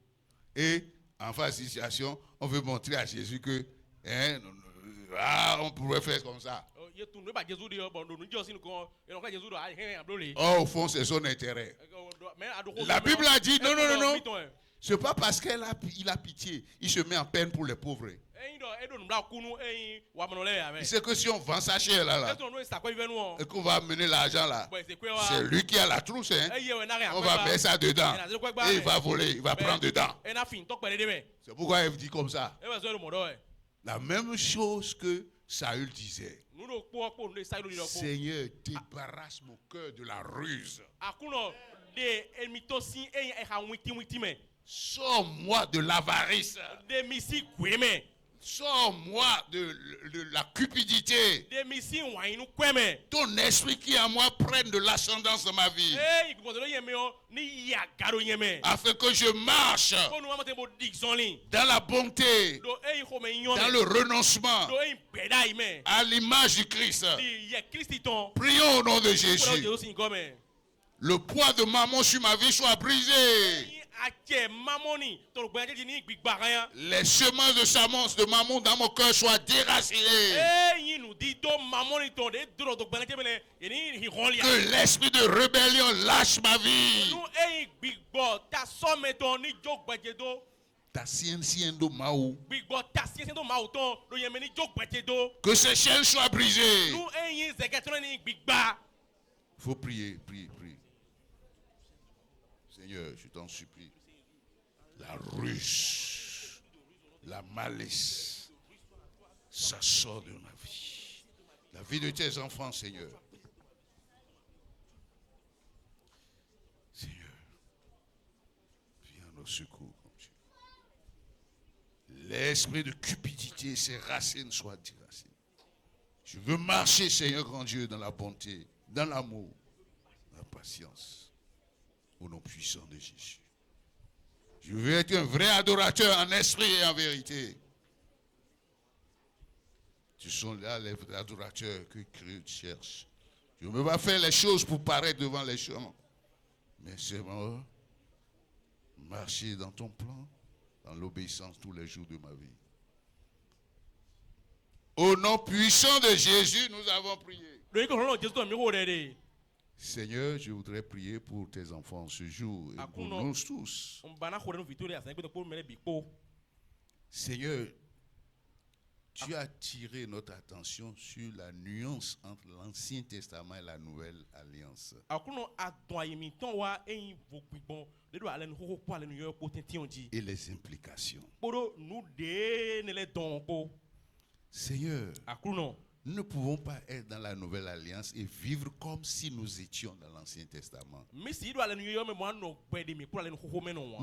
Et en face de situation, on veut montrer à Jésus que on pourrait faire comme ça. Oh, au fond, c'est son intérêt. La Bible a dit non. C'est pas parce qu'il a pitié. Il se met en peine pour les pauvres. Il sait que si on vend sa chair là et qu'on va amener l'argent là, c'est lui qui a la trousse. On va mettre ça dedans. Et il va voler, il va prendre dedans. C'est pourquoi il dit comme ça. La même chose que Saül disait. Seigneur, débarrasse mon cœur de la ruse. Sors-moi de l'avarice. Sors-moi de la cupidité. Ton esprit qui en moi prenne de l'ascendance dans ma vie. Afin que je marche dans la bonté, dans le renoncement, à l'image du Christ. Prions au nom de Jésus. Le poids de mammon sur ma vie soit brisé. Les semences de semences de mammon dans mon cœur soient déracinées. Que l'esprit de rébellion lâche ma vie. Que ces chaînes soient brisées. Il faut prier. Seigneur, je t'en supplie. La ruse, la malice, ça sort de ma vie. La vie de tes enfants, Seigneur. Seigneur, viens à nos secours. L'esprit de cupidité, ses racines soient déracinées. Je veux marcher, Seigneur grand Dieu, dans la bonté, dans l'amour, dans la patience. Au nom puissant de Jésus. Je veux être un vrai adorateur en esprit et en vérité. Ce sont là les adorateurs que Christ cherche. Je ne veux pas faire les choses pour paraître devant les gens. Mais c'est moi marcher dans ton plan, dans l'obéissance tous les jours de ma vie. Au nom puissant de Jésus, nous avons prié. Seigneur, je voudrais prier pour tes enfants ce jour et pour nous tous. Seigneur, tu as attiré notre attention sur la nuance entre l'Ancien Testament et la Nouvelle Alliance. Et les implications. Seigneur, nous ne pouvons pas être dans la nouvelle alliance et vivre comme si nous étions dans l'Ancien Testament. Nous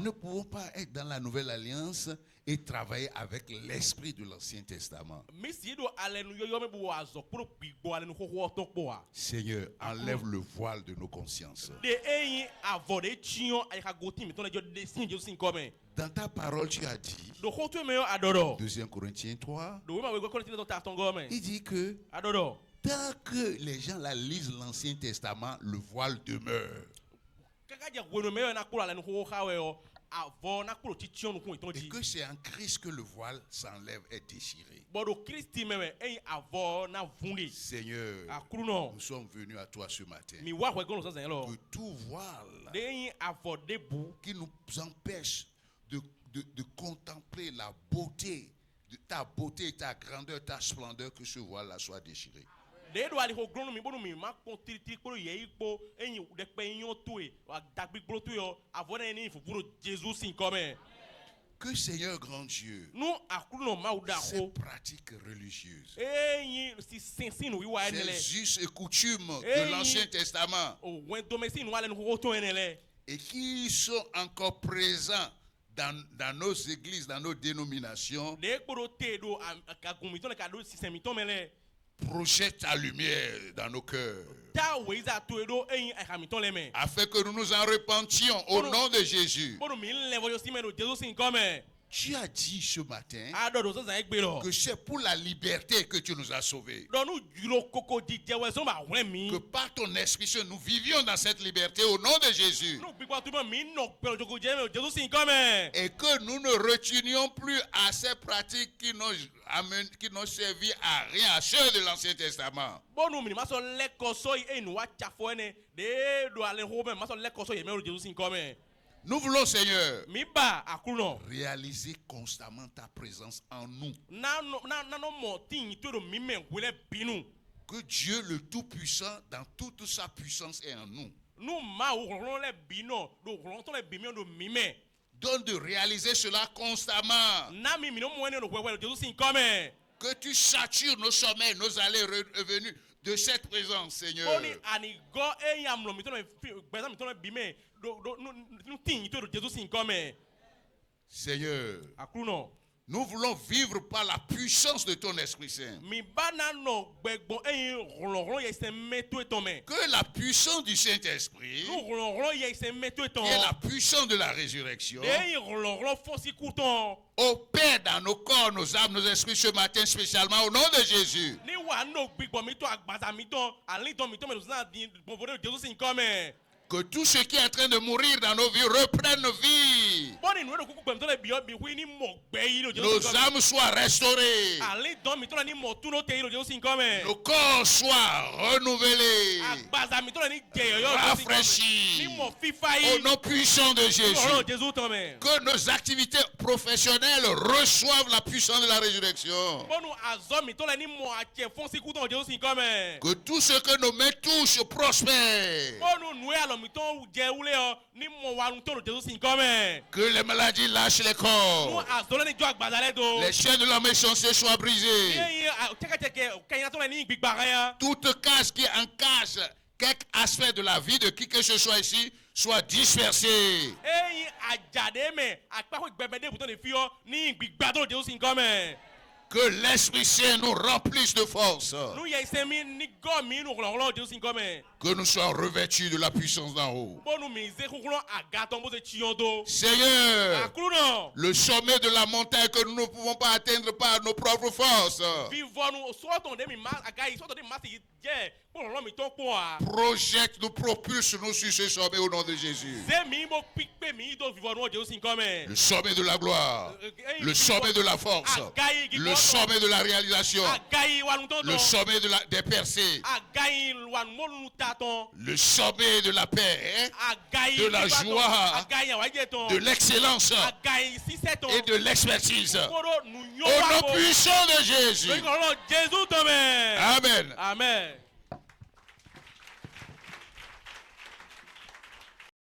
ne pouvons pas être dans la nouvelle alliance et travailler avec l'esprit de l'Ancien Testament. Seigneur, enlève le voile de nos consciences. Dans ta parole, tu as dit, 2 Corinthiens 3, il dit que tant que les gens la lisent l'Ancien Testament, le voile demeure. Et que c'est en Christ que le voile s'enlève et déchiré. Seigneur, nous sommes venus à toi ce matin. Que tout voile qui nous empêche de contempler la beauté, ta beauté, ta grandeur, ta splendeur, que ce voile-là soit déchiré. Que Seigneur grand Dieu, ces pratiques religieuses, ces us et coutumes de l'Ancien Testament, et qui sont encore présents dans nos églises, dans nos dénominations, projette ta lumière dans nos cœurs, afin que nous nous en repentions au nom de Jésus. Tu as dit ce matin que c'est pour la liberté que tu nous as sauvés. Que par ton esprit Saint, nous vivions dans cette liberté au nom de Jésus. Et que nous ne retournions plus à ces pratiques qui n'ont servi à rien, à ceux de l'Ancien Testament. Nous voulons, Seigneur, réaliser constamment ta présence en nous. Que Dieu le Tout-Puissant, dans toute sa puissance, est en nous. Donne de réaliser cela constamment. Que tu satures nos sommets, nos allées revenues de cette présence, Seigneur. Seigneur, nous voulons vivre par la puissance de ton Esprit Saint. Que la puissance du Saint-Esprit, qui est la puissance de la résurrection, opère dans nos corps, nos âmes, nos esprits ce matin, spécialement au nom de Jésus. Que tout ce qui est en train de mourir dans nos vies reprenne vie. Nos âmes soient restaurées. Nos corps soient renouvelés, rafraîchis au nom puissant de Jésus. Que nos activités professionnelles reçoivent la puissance de la résurrection. Que tout ce que nos mains touchent prospère. Que les maladies lâchent les corps. Les chaînes de la méchanceté soient brisées. Toute case qui encache quelque aspect de la vie de qui que ce soit ici soit dispersée. Que l'Esprit Saint nous remplisse de force. Que nous soyons revêtus de la puissance d'en haut. Seigneur, le sommet de la montagne que nous ne pouvons pas atteindre par nos propres forces, projette, nous propulse nous sur ce sommet au nom de Jésus. Le sommet de la gloire, le sommet de la force, le sommet de la réalisation, le sommet des percées, le sommet de la paix, de la joie, de l'excellence et de l'expertise. Au nom puissant de Jésus. Amen. Amen.